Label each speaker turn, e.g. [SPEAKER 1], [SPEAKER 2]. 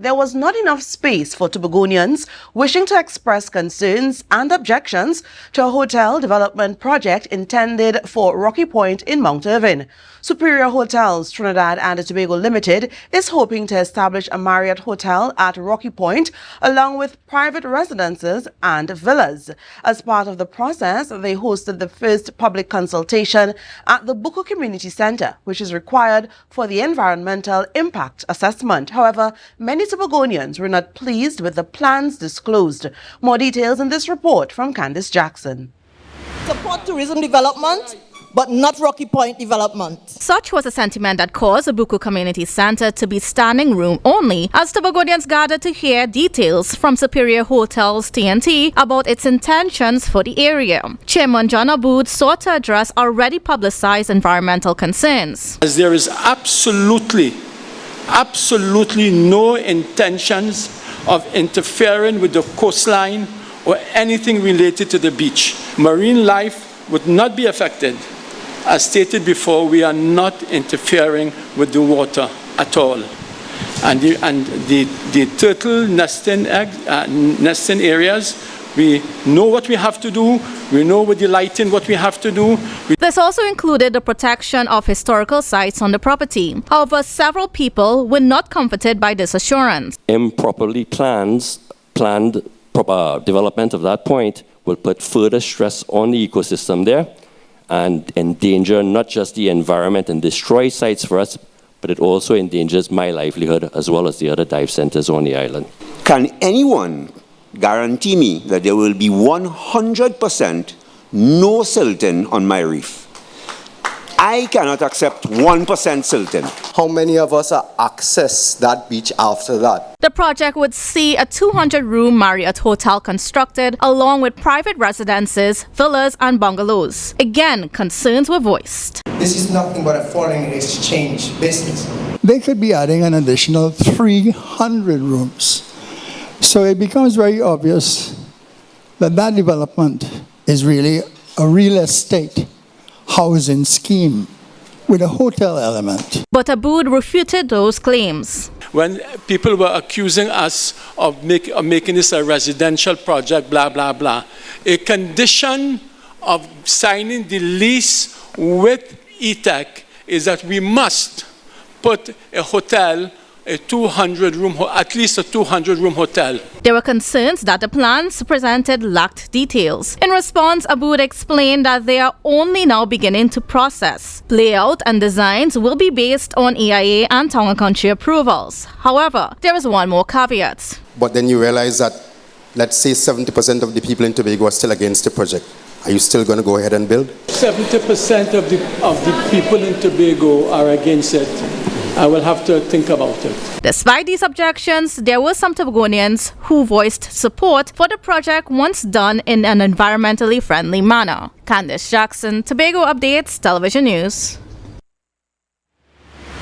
[SPEAKER 1] There was not enough space for Tobagonians wishing to express concerns and objections to a hotel development project intended for Rockey Point in Mount Irvine. Superior Hotels Trinidad and Tobago Limited is hoping to establish a Marriott Hotel at Rockey Point along with private residences and villas. As part of the process, they hosted the first public consultation at the Buccoo Community Centre, which is required for the environmental impact assessment. However, many Tobagonians were not pleased with the plans disclosed. More details in this report from Kandace Jackson.
[SPEAKER 2] Support tourism development, but not Rockey Point development.
[SPEAKER 3] Such was the sentiment that caused the Buccoo Community Centre to be standing room only as Tobagonians gathered to hear details from Superior Hotels TNT about its intentions for the area. Chairman John Aboud sought to address already publicized environmental concerns.
[SPEAKER 4] As there is absolutely no intentions of interfering with the coastline or anything related to the beach. Marine life would not be affected. As stated before, we are not interfering with the water at all. And the turtle nesting areas, we know what we have to do. We know with the lighting what we have to do.
[SPEAKER 3] This also included the protection of historical sites on the property. However, several people were not comforted by this assurance.
[SPEAKER 5] Improperly planned development of that point will put further stress on the ecosystem there and endanger not just the environment and destroy sites for us, but it also endangers my livelihood as well as the other dive centers on the island.
[SPEAKER 6] Can anyone guarantee me that there will be 100% no silting on my reef? I cannot accept 1% silting.
[SPEAKER 7] How many of us access that beach after that?
[SPEAKER 3] The project would see a 200-room Marriott Hotel constructed along with private residences, villas and bungalows. Again, concerns were voiced.
[SPEAKER 8] This is nothing but a foreign exchange business.
[SPEAKER 9] They could be adding an additional 300 rooms. So it becomes very obvious that that development is really a real estate housing scheme with a hotel element.
[SPEAKER 3] But Aboud refuted those claims.
[SPEAKER 4] When people were accusing us of making this a residential project, blah, blah, blah, a condition of signing the lease with ETEC is that we must put a hotel, at least a 200-room hotel.
[SPEAKER 3] There were concerns that the plans presented lacked details. In response, Aboud explained that they are only now beginning to process. Layout and designs will be based on EIA and Town and Country approvals. However, there is one more caveat.
[SPEAKER 7] But then you realize that, let's say 70% of the people in Tobago are still against the project. Are you still going to go ahead and build?
[SPEAKER 4] 70% of the people in Tobago are against it. I will have to think about it.
[SPEAKER 3] Despite these objections, there were some Tobagonians who voiced support for the project once done in an environmentally friendly manner. Kandace Jackson, Tobago Updates Television News.